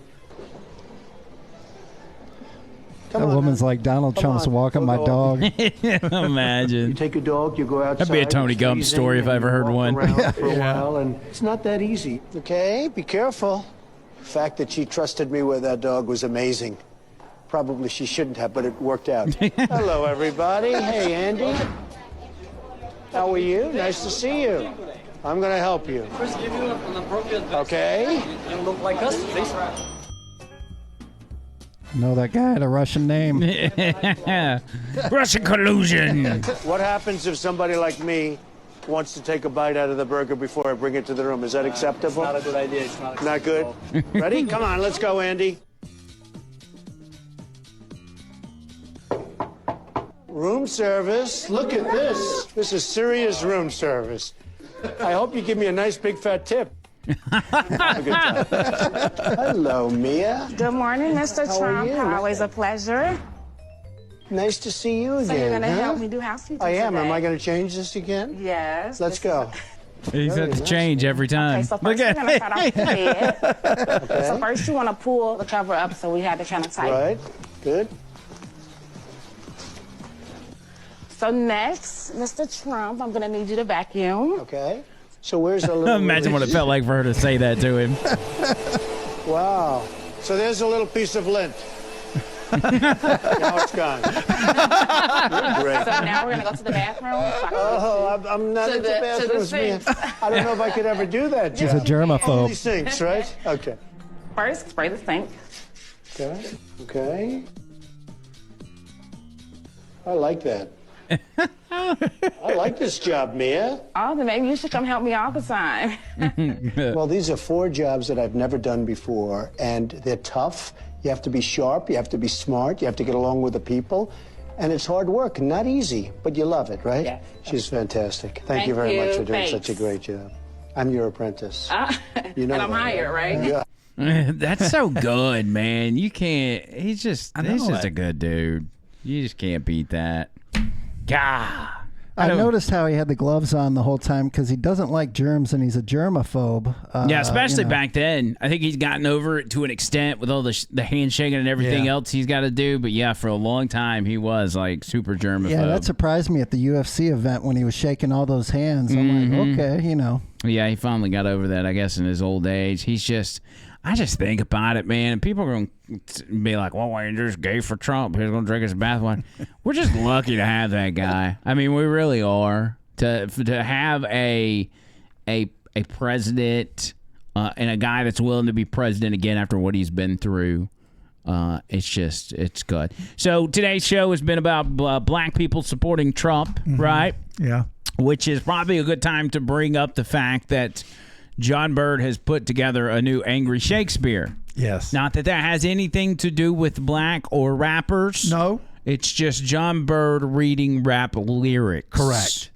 Come That on woman's now. like, Donald Come Trump's on, walking go my dog. dog. Imagine. You take a dog, you go outside. That'd be a Tony it's Gump freezing, story if I and ever you heard walk one. around for a while, and it's not that easy. Okay, be careful. The fact that she trusted me with that dog was amazing. Probably she shouldn't have, but it worked out. Hello, everybody. Hey, Andy. How are you? Nice to see you. I'm going to help you. First, give you an appropriate vest. Okay. You look like us, please. No, that guy had a Russian name. Russian collusion. What happens if somebody like me wants to take a bite out of the burger before I bring it to the room? Is that acceptable? It's not a good idea. It's not Not good? Ready? Come on, let's go, Andy. Room service. Look at this. This is serious room service. I hope you give me a nice big fat tip. Have a good time. Hello, Mia. Good morning, Mr. How are Trump. you? Always a pleasure. Nice to see you again. So you're going to huh? help me do housekeeping I am. today? Am I going to change this again? Yes. Let's go. He's Very had to nice. change every time. Okay, so first we're going to start off with the bed. Okay. So first you want to pull the cover up so we have it kind of tight. Right. Good. So next, Mr. Trump, I'm going to need you to vacuum. Okay. So where's the little... Imagine what it felt like for her to say that to him. Wow. So there's a little piece of lint. Now it's gone. You're great. So now we're going to go to the bathroom. Oh, I'm not To into the bathrooms, man. sink. I don't know if I could ever do that, He's Jeff. a germaphobe. Only sinks, right? Okay. First, spray the sink. Okay. Okay. I like that. I like this job, Mia. Oh, then maybe you should come help me all the time. Well, these are 4 jobs that I've never done before, and they're tough. You have to be sharp, you have to be smart, you have to get along with the people, and it's hard work, not easy, but you love it, right? Yes. She's fantastic. Thank Thank you very much you. for doing Thanks. such a great job. I'm your apprentice. You know And I'm that, hired, right? Yeah. That's so good, man. You can't. He's just a good dude. You just can't beat that. God. I noticed how he had the gloves on the whole time because he doesn't like germs and he's a germaphobe. Yeah, especially you know. back then. I think he's gotten over it to an extent with all the handshaking and everything Yeah. else he's got to do. But yeah, for a long time he was like super germaphobe. Yeah, that surprised me at the UFC event when he was shaking all those hands. I'm Mhm. like, okay, you know. Yeah, he finally got over that, I guess, in his old age. I just think about it, man. And people are going to be like, well, you're just gay for Trump. He's going to drink his bath wine. We're just lucky to have that guy. I mean, we really are. To have a president and a guy that's willing to be president again after what he's been through. It's good. So today's show has been about black people supporting Trump, right? Yeah. Which is probably a good time to bring up the fact that John Bird has put together a new Angry Shakespeare. Yes. Not that has anything to do with black or rappers. No. It's just John Bird reading rap lyrics. Correct.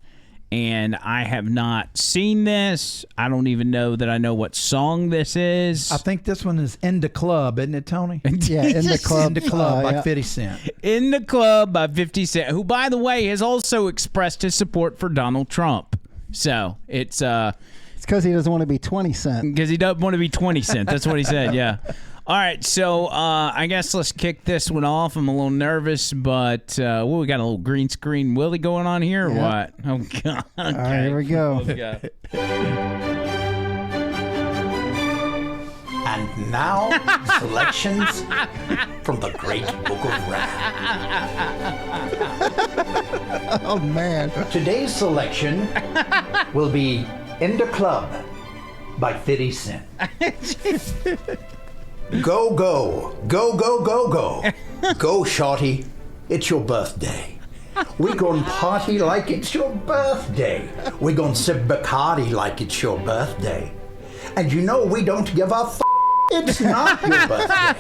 And I have not seen this. I don't even know that I know what song this is. I think this one is In the Club, isn't it, Tony? Yeah, In the Club. In the Club by yeah. 50 Cent. In the Club by 50 Cent, who, by the way, has also expressed his support for Donald Trump. So it's because he doesn't want to be 20 Cent. Because he doesn't want to be 20 Cent. That's what he said, yeah. All right, so I guess let's kick this one off. I'm a little nervous, but we got a little green screen Willie going on here or what? Oh, God. All right, here we go. And now, selections from the Great Book of Rap. Oh, man. Today's selection will be In the Club by 50 Cent. Go, go, go, go, go, go. Go, shorty, it's your birthday. We gon' party like it's your birthday. We gon' sip Bacardi like it's your birthday. And you know we don't give a f***. It's not your birthday.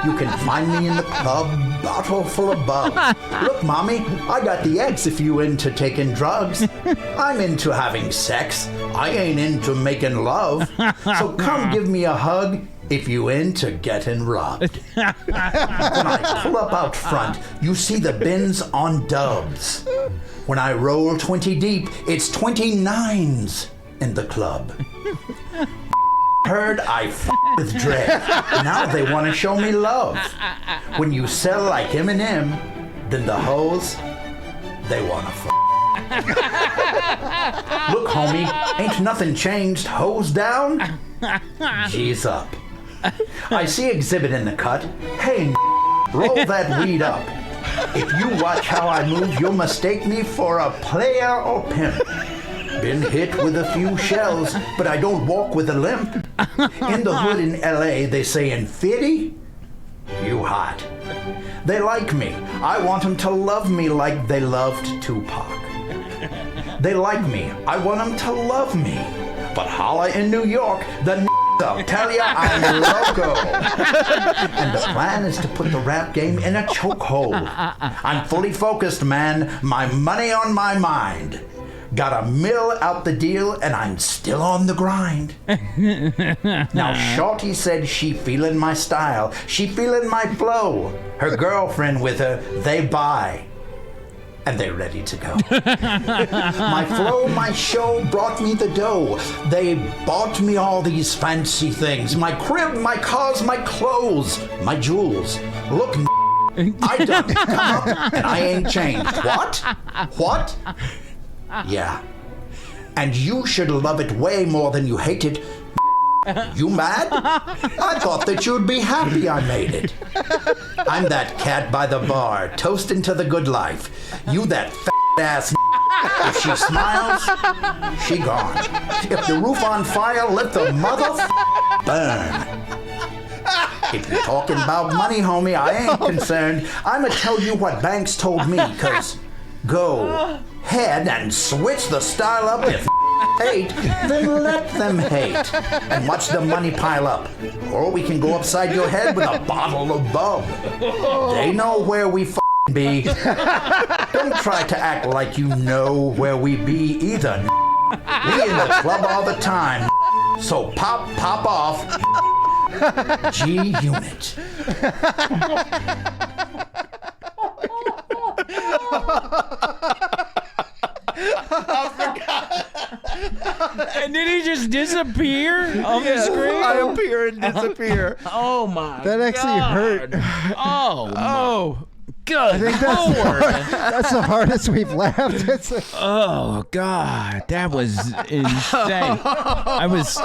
You can find me in the club, bottle full of bub. Look, mommy, I got the X if you into taking drugs. I'm into having sex. I ain't into making love. So come give me a hug if you into getting robbed. When I pull up out front, you see the bins on dubs. When I roll 20 deep, it's 29s in the club. Heard I with Dre. Now they want to show me love. When you sell like Eminem, then the hoes, they want to Look, homie, ain't nothing changed. Hoes down, G's up. I see exhibit in the cut. Hey, roll that weed up. If you watch how I move, you'll mistake me for a player or pimp. Been hit with a few shells, but I don't walk with a limp. In the hood in LA, they sayin' 50? You hot. They like me. I want them to love me like they loved Tupac. They like me. I want them to love me. But holla in New York, the I'll tell ya I'm loco. And the plan is to put the rap game in a chokehold. I'm fully focused, man. My money on my mind. Got a mill out the deal, and I'm still on the grind. Now, Shorty said she feeling my style. She feeling my flow. Her girlfriend with her, they buy. And they're ready to go. My flow, my show brought me the dough. They bought me all these fancy things. My crib, my cars, my clothes, my jewels. Look, I done come up and I ain't changed. What? What? Yeah. And you should love it way more than you hate it. You mad? I thought that you'd be happy I made it. I'm that cat by the bar, toasting to the good life. You that ass. If she smiles, she gone. If the roof on fire, let the mother burn. If you're talking about money, homie, I ain't concerned. I'ma tell you what banks told me, cause go ahead and switch the style up if hate, then let them hate. And watch the money pile up. Or we can go upside your head with a bottle of bub. They know where we be. Don't try to act like you know where we be either. We in the club all the time. So pop off. G-Unit. I forgot. And did he just disappear on the screen? I appear and disappear. Oh my! That actually hurt. Oh. Good I think that's the hardest we've laughed. Oh God, that was insane. I was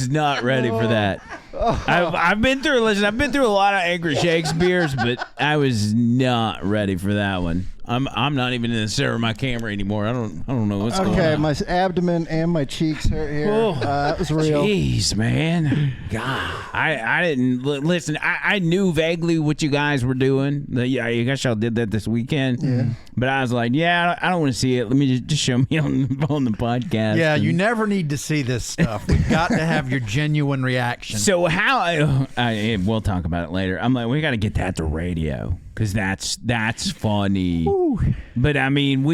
not ready for that. I've been through a lot of angry Shakespeare's, but I was not ready for that one. I'm not even in the center of my camera anymore. I don't know what's going on. Okay, my abdomen and my cheeks hurt here. That was real. Jeez, man. God, I didn't listen. I knew vaguely what you guys were doing. Yeah, I guess y'all did that this weekend. Yeah. But I was like, yeah, I don't want to see it. Let me just show me on the podcast. Yeah, you never need to see this stuff. We've got to have your genuine reaction. So we'll talk about it later. I'm like, we got to get that to radio because that's funny. Ooh. But I mean,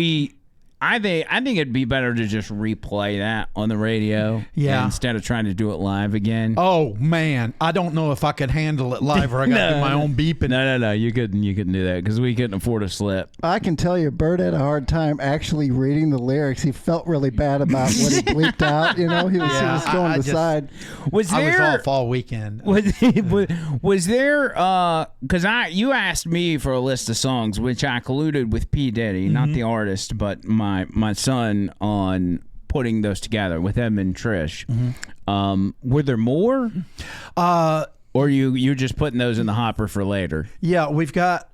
I think it'd be better to just replay that on the radio, instead of trying to do it live again. Oh man, I don't know if I could handle it live, or I got to do my own beeping. No, you couldn't do that because we couldn't afford a slip. I can tell you, Bert had a hard time actually reading the lyrics. He felt really bad about what he bleeped out. You know, he was going to the side. I was off all weekend. Was there? Because you asked me for a list of songs, which I colluded with P. Diddy, not the artist, but my son on putting those together with him and Trish. Were there more? Or you just putting those in the hopper for later? Yeah, we've got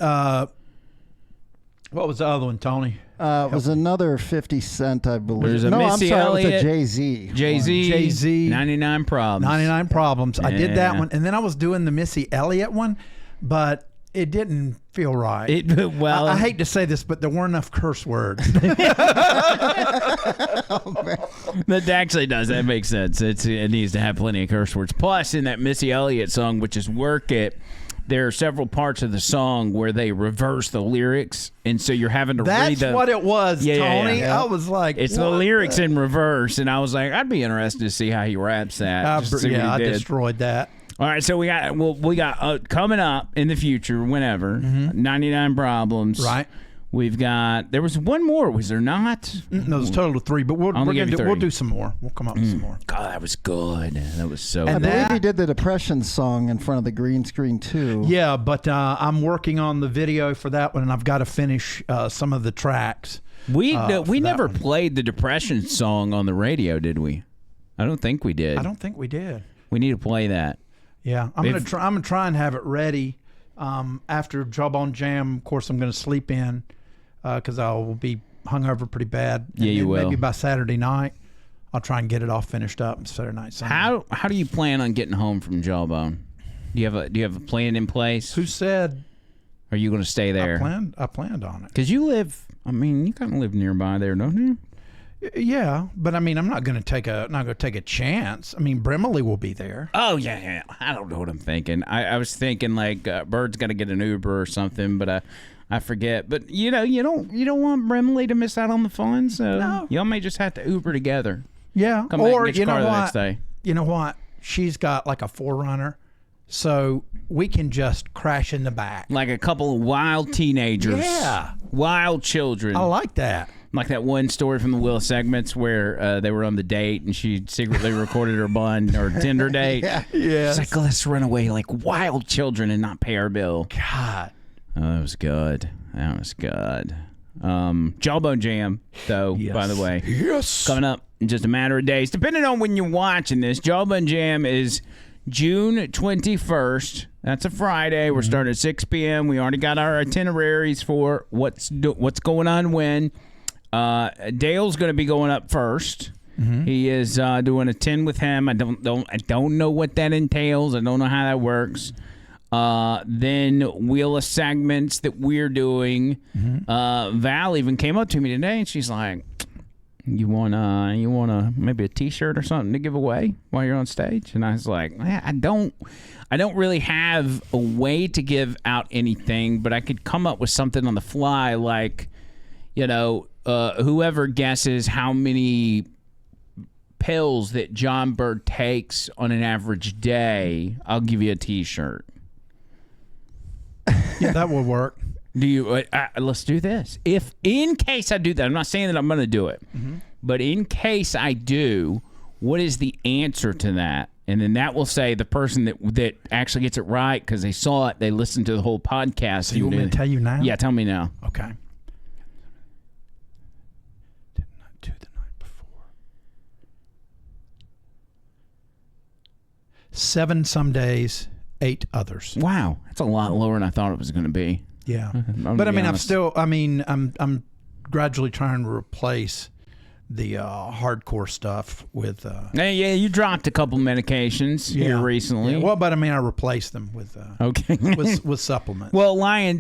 what was the other one, Tony? It was another 50 Cent, I believe. There's a Missy Elliott. It was a Jay-Z. Jay-Z. 99 Problems. 99 Problems. I did that Yeah. one, and then I was doing the Missy Elliott one, but it didn't feel right. Well, I hate to say this, but there weren't enough curse words. That actually does. That makes sense. It needs to have plenty of curse words. Plus, in that Missy Elliott song, which is Work It, there are several parts of the song where they reverse the lyrics, and so you're having to read That's what it was, Tony. Yeah. I was like, it's the lyrics in reverse, and I was like, I'd be interested to see how he raps that. just to see what he I did. destroyed that. All right, so we got coming up in the future, whenever 99 Problems. Right. We've got. There was one more, was there not? No, it's a total of 3, but we'll do some more. We'll come up with some more. God, that was good. That was so. I good. believe he did the Depression song in front of the green screen too. Yeah, but I'm working on the video for that one, and I've got to finish some of the tracks. We never played the Depression song on the radio, did we? I don't think we did. I don't think we did. We need to play that. Yeah, I'm gonna try and have it ready after Jawbone Jam. Of course, I'm gonna sleep in because I will be hungover pretty bad. Yeah, you will. Maybe by Saturday night, I'll try and get it all finished up. Saturday night. Sunday. How do you plan on getting home from Jawbone? Do you have a plan in place? Who said? Are you going to stay there? I planned on it. Because you live. I mean, you kind of live nearby there, don't you? Yeah, but I mean, I'm not going to take a chance. I mean, Brimley will be there. Oh yeah. I don't know what I'm thinking. I was thinking like Bird's got to get an Uber or something, but I forget. But you don't want Brimley to miss out on the fun, so y'all may just have to Uber together. Yeah. Come back and Or get your car the next what? day. You know what? She's got like a 4Runner, so we can just crash in the back. Like a couple of wild teenagers. Yeah. Wild children. I like that. Like that one story from the Will segments where they were on the date and she secretly recorded her bun or Tinder date. Yeah. She's like, let's run away like wild children and not pay our bill. God. Oh, that was good. That was good. Jawbone Jam, though, by the way. Yes. Coming up in just a matter of days. Depending on when you're watching this, Jawbone Jam is June 21st. That's a Friday. We're starting at 6 p.m. We already got our itineraries for what's going on when. Dale's going to be going up first. He is doing a 10 with him. I don't know what that entails. I don't know how that works. Then Wheel of Segments that we're doing. Val even came up to me today and she's like, you want maybe a t-shirt or something to give away while you're on stage? And I was like, I don't really have a way to give out anything, but I could come up with something on the fly, like, whoever guesses how many pills that John Bird takes on an average day, I'll give you a t-shirt. Yeah, that will work. Do you? Let's do this. If in case I do that, I'm not saying that I'm going to do it, but in case I do, what is the answer to that? And then that will say the person that actually gets it right because they saw it, they listened to the whole podcast. So you want me to tell you now? Yeah, tell me now. Okay. Didn't I do the night before? 7 some days, 8 others. Wow, that's a lot lower than I thought it was going to be. Yeah, I'm but I mean, honest. I'm gradually trying to replace the hardcore stuff with. Yeah, you dropped a couple medications here recently. Yeah, well, but I mean, I replaced them with with supplements. Well, Lion,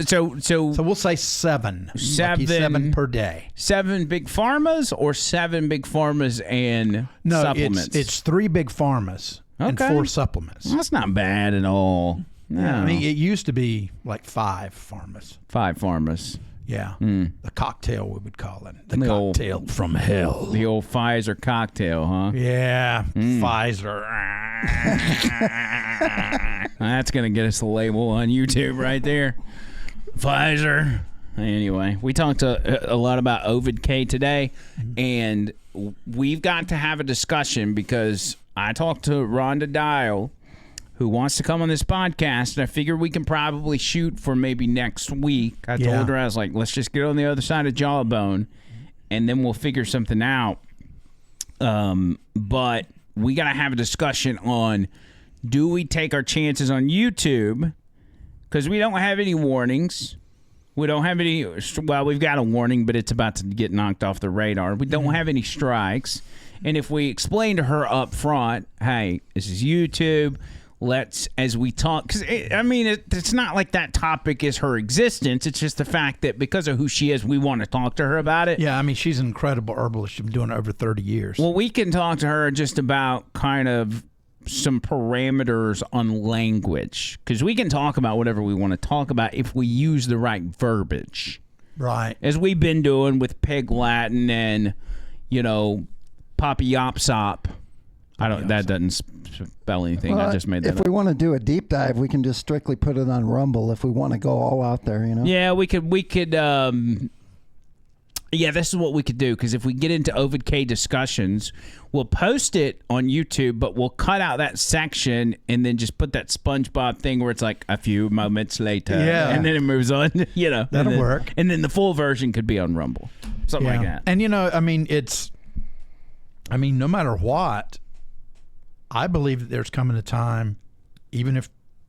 so we'll say 7. Lucky 7 per day. 7 big pharmas or 7 big pharmas and supplements? It's 3 big pharmas and 4 supplements. Well, that's not bad at all. No. Yeah, I mean, it used to be like 5 pharmas. 5 pharmas. Yeah, the cocktail we would call it. The cocktail from hell. The old Pfizer cocktail, huh? Yeah, Pfizer. That's going to get us a label on YouTube right there. Pfizer. Anyway, we talked a lot about Ovid K today, and we've got to have a discussion because I talked to Rhonda Dial, who wants to come on this podcast, and I figure we can probably shoot for maybe next week. I told her, I was like, let's just get on the other side of Jawbone, and then we'll figure something out. But we got to have a discussion on, do we take our chances on YouTube? Because we don't have any warnings. We don't have any, well, we've got a warning, but it's about to get knocked off the radar. We don't have any strikes. And if we explain to her up front, hey, this is YouTube, let's, as we talk, because it's not like that topic is her existence. It's just the fact that because of who she is, we want to talk to her about it. Yeah, I mean, she's an incredible herbalist. She's been doing it over 30 years. Well, we can talk to her just about kind of some parameters on language, because we can talk about whatever we want to talk about if we use the right verbiage. Right. As we've been doing with Pig Latin and, Poppy Yopsop. That doesn't spell anything. Well, I just made that If up. we want to do a deep dive, we can just strictly put it on Rumble if we want to go all out there, Yeah, we could this is what we could do, because if we get into Ovid K discussions, we'll post it on YouTube, but we'll cut out that section and then just put that SpongeBob thing where it's like a few moments later. Yeah. And then it moves on, That'll work. And then the full version could be on Rumble. Something like that. And, no matter what, I believe that there's coming a time, even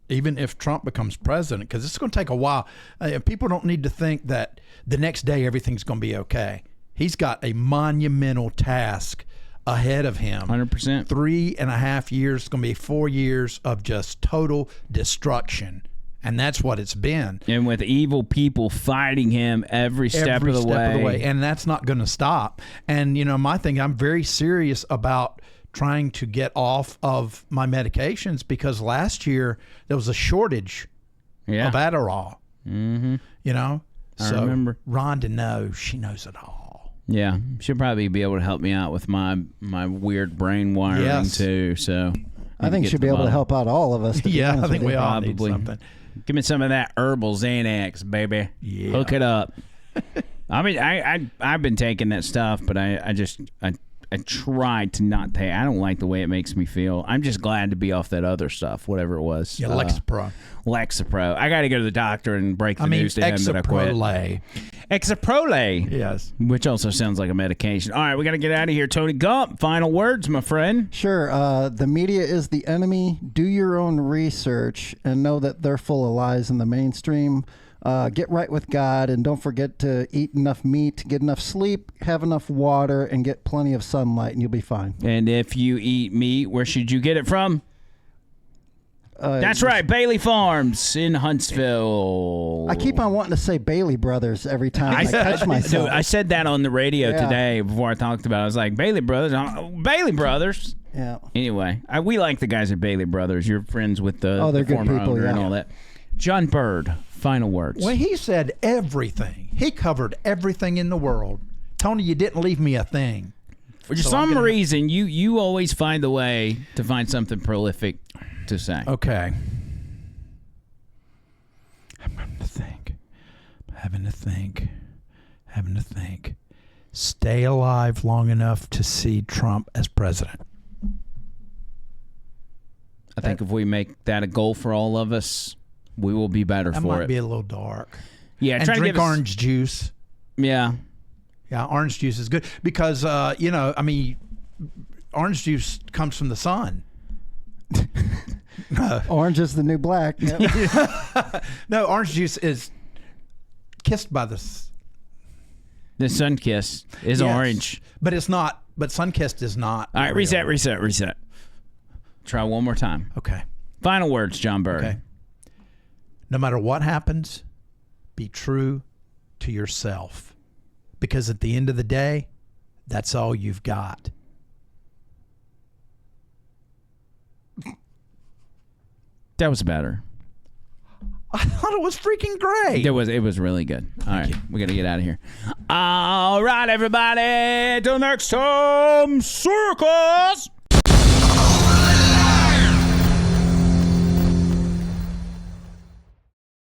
if Trump becomes president, because it's going to take a while. People don't need to think that the next day everything's going to be okay. He's got a monumental task ahead of him. 100%. 3.5 years, it's going to be 4 years of just total destruction. And that's what it's been. And with evil people fighting him every step of the way. And that's not going to stop. And, my thing, I'm very serious about trying to get off my medications, because last year there was a shortage of Adderall. Mm-hmm. You know? I So remember. Rhonda knows. She knows it all. Yeah, she'll probably be able to help me out with my weird brain wiring Yes. too. So I think she'll be able to help out all of us. To be Yeah, honest I think with we you. all need something. Give me some of that herbal Xanax, baby. Yeah. Hook it up. I mean, I've been taking that stuff, but I try to not take. I don't like the way it makes me feel. I'm just glad to be off that other stuff, whatever it was. Yeah, Lexapro. Lexapro. I got to go to the doctor and break the news to him that I quit. Exaprole. Yes. Which also sounds like a medication. All right, we got to get out of here. Tony Gump, final words, my friend. Sure. The media is the enemy. Do your own research and know that they're full of lies in the mainstream. Get right with God, and don't forget to eat enough meat, get enough sleep, have enough water, and get plenty of sunlight, and you'll be fine. And if you eat meat, where should you get it from? That's right, Bailey Farms in Huntsville. I keep on wanting to say Bailey Brothers every time I catch myself. Dude, I said that on the radio Yeah. today before I talked about it. I was like, Bailey Brothers. Bailey Brothers. Yeah. Anyway, we like the guys at Bailey Brothers. You're friends with the, they're the good former people, owner and yeah. all that. John Bird, final words. Well, he said everything. He covered everything in the world. Tony, you didn't leave me a thing. For So I'm some gonna- reason, you always find a way to find something prolific to say. Okay. I'm having to think. Stay alive long enough to see Trump as president. I think if we make that a goal for all of us, we will be better That for might it. be a little dark. Yeah, and try to drink give us- orange juice. Yeah. Yeah, orange juice is good because orange juice comes from the sun. Orange is the new black. Yep. No, orange juice is kissed by the sun kiss is Yes. orange. But it's not. But sun-kissed is not. All right, real. reset. Try one more time. Okay. Final words, John Bird. Okay. No matter what happens, be true to yourself. Because at the end of the day, that's all you've got. That was better. I thought it was freaking great. It was really good. All right, we got to get out of here. All right, everybody. Till next time, circus.